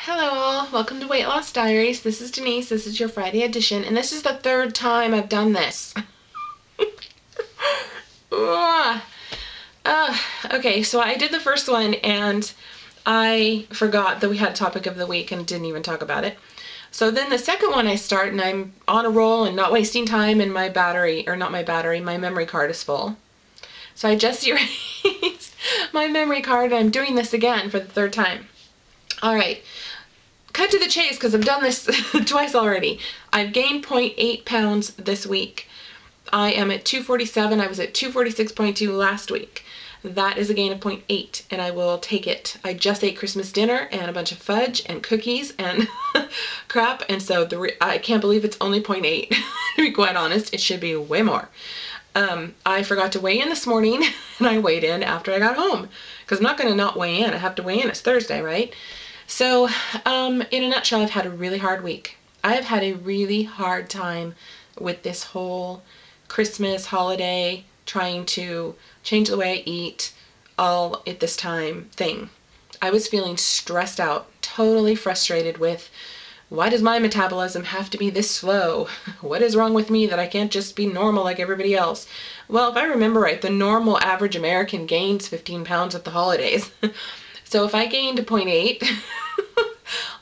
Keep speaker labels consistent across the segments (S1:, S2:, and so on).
S1: Hello all, welcome to Weight Loss Diaries. This is Denise, this is your Friday edition, and this is the third time I've done this. Okay, so I did the first one and I forgot that we had a topic of the week and didn't even talk about it. So then the second one I start and I'm on a roll and not wasting time, and my my memory card is full. So I just erased my memory card and I'm doing this again for the third time. All right. Cut to the chase, because I've done this twice already. I've gained 0.8 pounds this week. I am at 247. I was at 246.2 last week. That is a gain of 0.8, and I will take it. I just ate Christmas dinner and a bunch of fudge and cookies and crap, and so I can't believe it's only 0.8. To be quite honest, it should be way more. I forgot to weigh in this morning, and I weighed in after I got home, because I'm not going to not weigh in. I have to weigh in. It's Thursday, right? So, in a nutshell, I've had a really hard week. I have had a really hard time with this whole Christmas holiday, trying to change the way I eat all at this time thing. I was feeling stressed out, totally frustrated with, why does my metabolism have to be this slow? What is wrong with me that I can't just be normal like everybody else? Well, if I remember right, the normal average American gains 15 pounds at the holidays. So if I gained 0.8,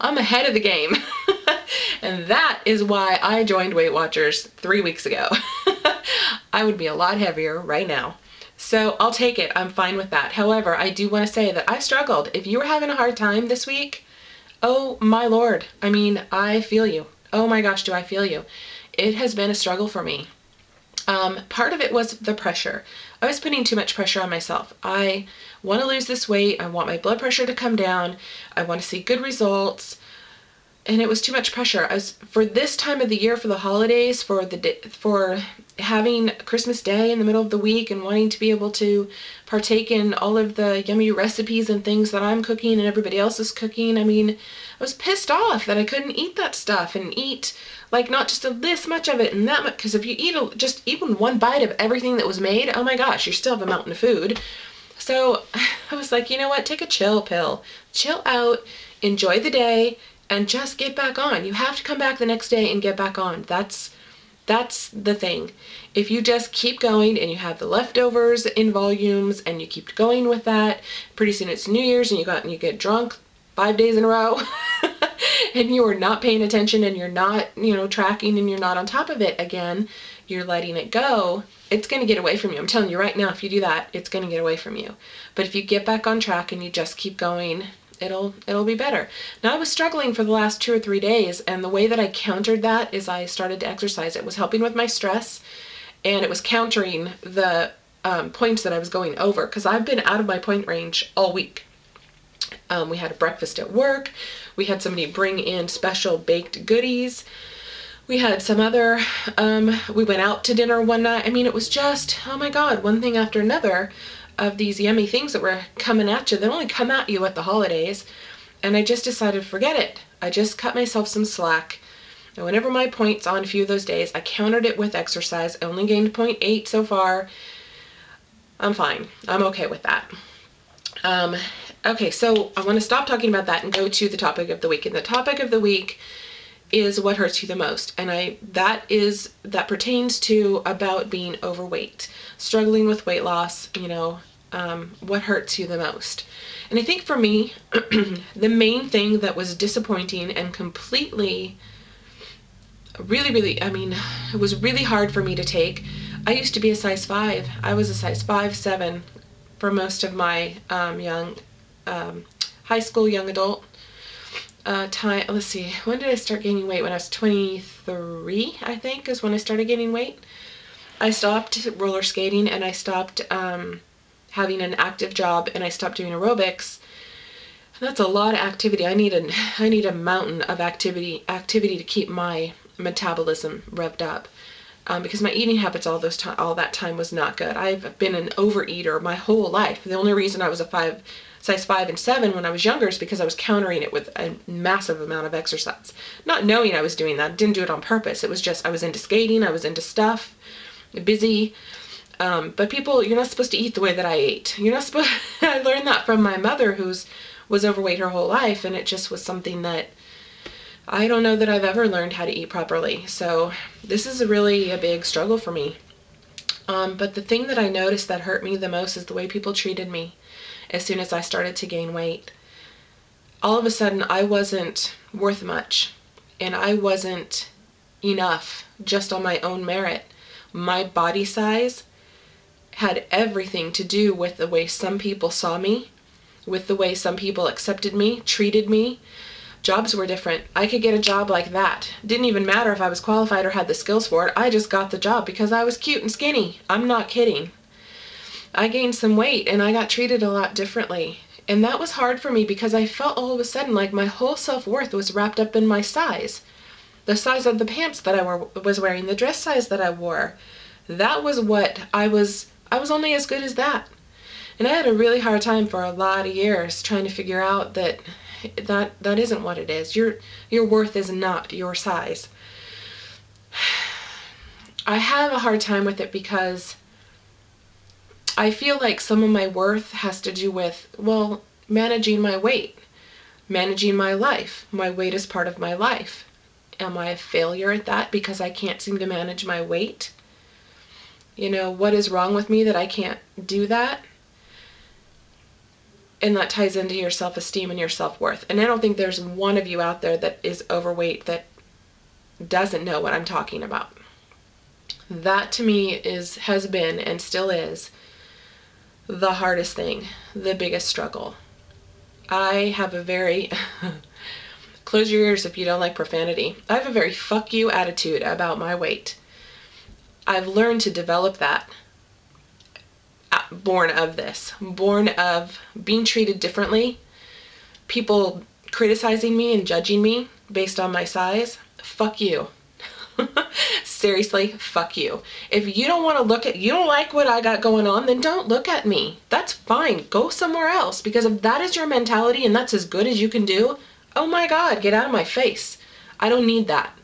S1: I'm ahead of the game. And that is why I joined Weight Watchers 3 weeks ago. I would be a lot heavier right now. So I'll take it. I'm fine with that. However, I do want to say that I struggled. If you were having a hard time this week, oh my Lord. I mean, I feel you. Oh my gosh, do I feel you. It has been a struggle for me. Part of it was the pressure. I was putting too much pressure on myself. I want to lose this weight. I want my blood pressure to come down. I want to see good results. And it was too much pressure. For this time of the year, for the holidays, for having Christmas Day in the middle of the week and wanting to be able to partake in all of the yummy recipes and things that I'm cooking and everybody else is cooking. I mean, I was pissed off that I couldn't eat that stuff and eat like not just this much of it and that much, because if you eat just even one bite of everything that was made, oh my gosh, you still have a mountain of food. So I was like, you know what, take a chill pill, chill out, enjoy the day, and just get back on. You have to come back the next day and get back on. That's the thing. If you just keep going and you have the leftovers in volumes and you keep going with that, pretty soon it's New Year's and you get drunk 5 days in a row and you are not paying attention and you're not, tracking and you're not on top of it again, you're letting it go, it's going to get away from you. I'm telling you right now, if you do that, it's going to get away from you. But if you get back on track and you just keep going, it'll be better. Now, I was struggling for the last 2 or 3 days, and the way that I countered that is I started to exercise. It was helping with my stress, and it was countering the points that I was going over, because I've been out of my point range all week. We had a breakfast at work. We had somebody bring in special baked goodies. We had some other, we went out to dinner one night. I mean, it was just, oh my God, one thing after another of these yummy things that were coming at you. They only come at you at the holidays. And I just decided, forget it. I just cut myself some slack. And whenever my points on a few of those days, I countered it with exercise. I only gained 0.8 so far. I'm fine. I'm okay with that. Okay, so I want to stop talking about that and go to the topic of the week. And the topic of the week is what hurts you the most. And that pertains to about being overweight, struggling with weight loss, what hurts you the most. And I think for me, the main thing that was disappointing and completely, it was really hard for me to take. I used to be a size 5. I was a size 5'7" for most of my high school, young adult time. Let's see, when did I start gaining weight? When I was 23, I think, is when I started gaining weight. I stopped roller skating and I stopped having an active job and I stopped doing aerobics. That's a lot of activity. I need a mountain of activity to keep my metabolism revved up, because my eating habits all that time was not good. I've been an overeater my whole life. The only reason I was a size 5 and 7 when I was younger is because I was countering it with a massive amount of exercise. Not knowing I was doing that, didn't do it on purpose. It was just I was into skating, I was into stuff, busy. But people, you're not supposed to eat the way that I ate. You're not supposed. I learned that from my mother, who's was overweight her whole life, and it just was something that I don't know that I've ever learned how to eat properly. So this is really a big struggle for me. But the thing that I noticed that hurt me the most is the way people treated me as soon as I started to gain weight. All of a sudden, I wasn't worth much, and I wasn't enough just on my own merit. My body size had everything to do with the way some people saw me, with the way some people accepted me, treated me. Jobs were different. I could get a job like that. Didn't even matter if I was qualified or had the skills for it. I just got the job because I was cute and skinny. I'm not kidding. I gained some weight and I got treated a lot differently. And that was hard for me because I felt all of a sudden like my whole self-worth was wrapped up in my size. The size of the pants that I was wearing, the dress size that I wore. That was what I was only as good as that. And I had a really hard time for a lot of years trying to figure out that isn't what it is. Your worth is not your size. I have a hard time with it because I feel like some of my worth has to do with, well, managing my weight, managing my life. My weight is part of my life. Am I a failure at that because I can't seem to manage my weight? You know, what is wrong with me that I can't do that? And that ties into your self-esteem and your self-worth. And I don't think there's one of you out there that is overweight that doesn't know what I'm talking about. That to me has been and still is the hardest thing, the biggest struggle. I have a very, close your ears if you don't like profanity, I have a very fuck you attitude about my weight. I've learned to develop that. Born of this, born of being treated differently, people criticizing me and judging me based on my size. Fuck you. Seriously, fuck you. If you don't want to look at, you don't like what I got going on, then don't look at me. That's fine. Go somewhere else, because if that is your mentality and that's as good as you can do, oh my God, get out of my face. I don't need that.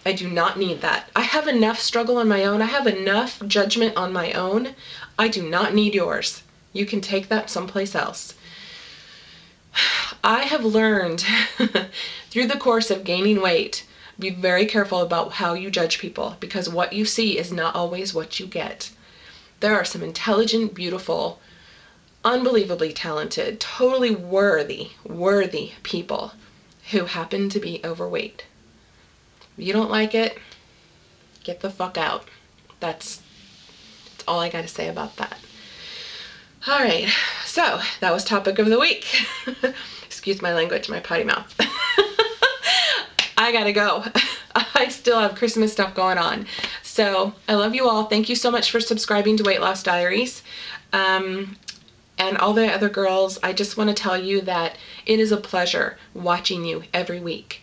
S1: I do not need that. I have enough struggle on my own. I have enough judgment on my own. I do not need yours. You can take that someplace else. I have learned through the course of gaining weight, be very careful about how you judge people, because what you see is not always what you get. There are some intelligent, beautiful, unbelievably talented, totally worthy people who happen to be overweight. If you don't like it, get the fuck out. That's all I got to say about that. All right, so that was topic of the week. Excuse my language, my potty mouth. I gotta go. I still have Christmas stuff going on. So I love you all. Thank you so much for subscribing to Weight Loss Diaries. And all the other girls, I just want to tell you that it is a pleasure watching you every week.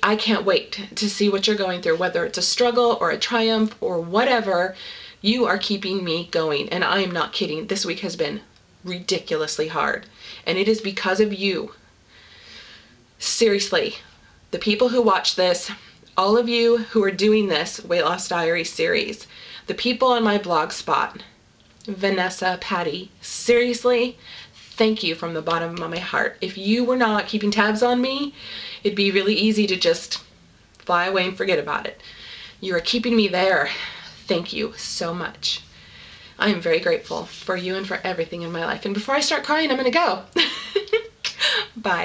S1: I can't wait to see what you're going through, whether it's a struggle or a triumph or whatever. You are keeping me going, and I am not kidding. This week has been ridiculously hard, and it is because of you. Seriously, the people who watch this, all of you who are doing this Weight Loss Diaries series, the people on my blog spot, Vanessa, Patty, seriously, thank you from the bottom of my heart. If you were not keeping tabs on me, it'd be really easy to just fly away and forget about it. You are keeping me there. Thank you so much. I am very grateful for you and for everything in my life. And before I start crying, I'm gonna go. Bye.